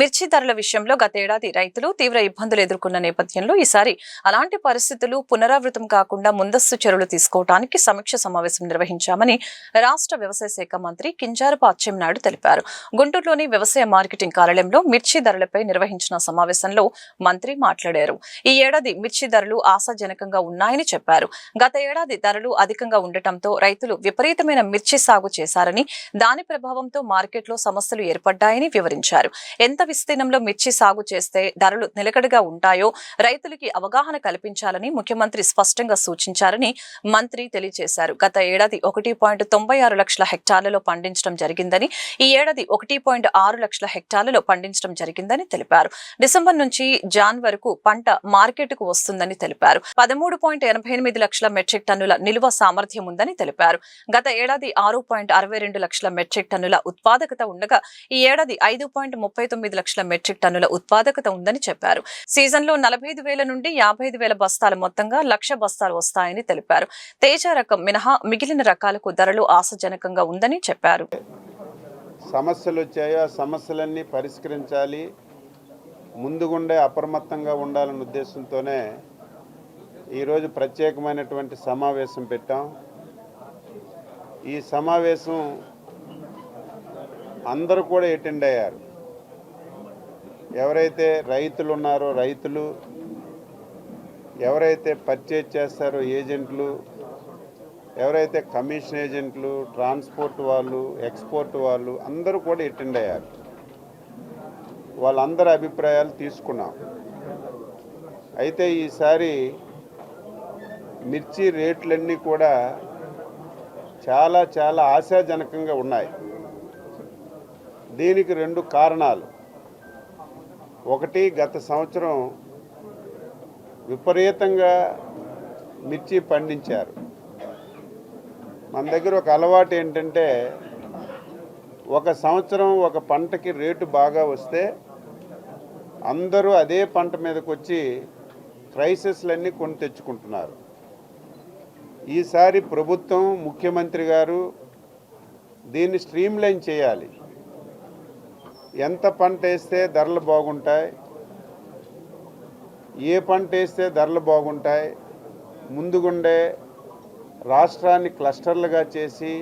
మిర్చి ధరల విషయంలో గతేడాది రైతులు తీవ్ర ఇబ్బందులు ఎదుర్కొన్న నేపథ్యంలో ఈసారి అలాంటి పరిస్థితులు పునరావృతం కాకుండా ముందస్తు చర్యలు తీసుకోవడానికి సమీక్ష సమావేశం నిర్వహించామని రాష్ట్ర వ్యవసాయ శాఖ మంత్రి కింజారపు అచ్చెన్నాయుడు తెలిపారు. గుంటూరులోని వ్యవసాయ మార్కెటింగ్ కార్యాలయంలో మిర్చి ధరలపై నిర్వహించిన సమావేశంలో మంత్రి మాట్లాడారు. ఈ ఏడాది మిర్చి ధరలు ఆశాజనకంగా ఉన్నాయని చెప్పారు. గత ఏడాది ధరలు అధికంగా ఉండటంతో రైతులు విపరీతమైన మిర్చి సాగు చేశారని, దాని ప్రభావంతో మార్కెట్లో సమస్యలు ఏర్పడ్డాయని వివరించారు. ఎంత విస్తీర్ణంలో మిర్చి సాగు చేస్తే ధరలు నిలకడగా ఉంటాయో రైతులకి అవగాహన కల్పించాలని ముఖ్యమంత్రి స్పష్టంగా సూచించారని మంత్రి తెలియజేశారు. గత ఏడాది 1.96 లక్షల హెక్టార్లలో పండించడం జరిగిందని, ఈ ఏడాది 1.6 లక్షల హెక్టార్లలో పండించడం జరిగిందని తెలిపారు. డిసెంబర్ నుంచి జాన్ వరకు పంట మార్కెట్కు వస్తుందని తెలిపారు. 13.88 లక్షల మెట్రిక్ టన్నుల నిల్వ సామర్థ్యం ఉందని తెలిపారు. గత ఏడాది 6.62 లక్షల మెట్రిక్ టన్నుల ఉత్పాదకత ఉండగా, ఈ ఏడాది 5.39 లక్షల మెట్రిక్ టన్నుల ఉత్పాదకత ఉందని చెప్పారు. సీజన్లో 45,000 నుండి 55,000 బస్తాల మొత్తంగా 1,00,000 బస్తాలు వస్తాయని తెలిపారు. తేజ రకం మినహా మిగిలిన రకాలకు ధరలు ఆశాజనకంగా ఉందని చెప్పారు. సమస్యలు వచ్చాయో ఆ సమస్యలన్నీ పరిష్కరించాలి, ముందుగుండే అప్రమత్తంగా ఉండాలన్న ఉద్దేశంతోనే ఈరోజు ప్రత్యేకమైనటువంటి సమావేశం పెట్టాం. ఈ సమావేశం అందరూ కూడా అటెండ్ అయ్యారు. ఎవరైతే రైతులు ఉన్నారో రైతులు, ఎవరైతే పర్చేజ్ చేస్తారో ఏజెంట్లు, ఎవరైతే కమిషన్ ఏజెంట్లు, ట్రాన్స్పోర్ట్ వాళ్ళు, ఎక్స్పోర్ట్ వాళ్ళు అందరూ కూడా అటెండ్ అయ్యారు. వాళ్ళందరి అభిప్రాయాలు తీసుకున్నాం. అయితే ఈసారి మిర్చి రేట్లన్నీ కూడా చాలా చాలా ఆశాజనకంగా ఉన్నాయి. దీనికి 2 కారణాలు. ఒకటి, గత సంవత్సరం విపరీతంగా మిర్చి పండించారు. మన దగ్గర ఒక అలవాటు ఏంటంటే, ఒక సంవత్సరం ఒక పంటకి రేటు బాగా వస్తే అందరూ అదే పంట మీదకి వచ్చి ప్రైసెస్లన్నీ కొని తెచ్చుకుంటున్నారు. ఈసారి ప్రభుత్వం, ముఖ్యమంత్రి గారు దీన్ని స్ట్రీమ్లైన్ చేయాలి. ఎంత పంట వేస్తే ధరలు బాగుంటాయి, ఏ పంట వేస్తే ధరలు బాగుంటాయి, ముందుగుండే రాష్ట్రాన్ని క్లస్టర్లుగా చేసి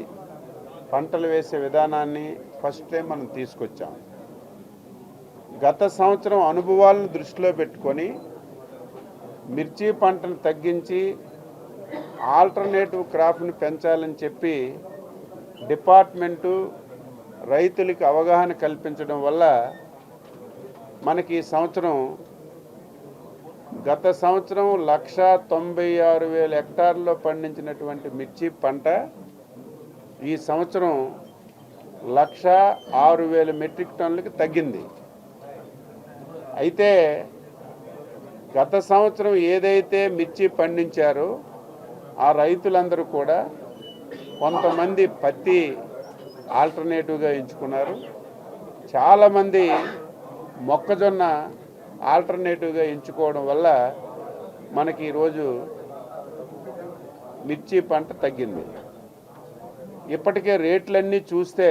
పంటలు వేసే విధానాన్ని ఫస్ట్ టైం మనం తీసుకొచ్చాం. గత సంవత్సరం అనుభవాలను దృష్టిలో పెట్టుకొని మిర్చి పంటను తగ్గించి ఆల్టర్నేటివ్ క్రాప్ని పెంచాలని చెప్పి డిపార్ట్మెంటు రైతులకి అవగాహన కల్పించడం వల్ల మనకి ఈ సంవత్సరం, గత సంవత్సరం 1,96,000 హెక్టార్లలో పండించినటువంటి మిర్చి పంట ఈ సంవత్సరం 1,06,000 మెట్రిక్ టన్నులకి తగ్గింది. అయితే గత సంవత్సరం ఏదైతే మిర్చి పండించారో ఆ రైతులందరూ కూడా కొంతమంది పత్తి ఆల్టర్నేటివ్గా ఎంచుకున్నారు, చాలామంది మొక్కజొన్న ఆల్టర్నేటివ్గా ఎంచుకోవడం వల్ల మనకి ఈరోజు మిర్చి పంట తగ్గింది. ఇప్పటికే రేట్లన్నీ చూస్తే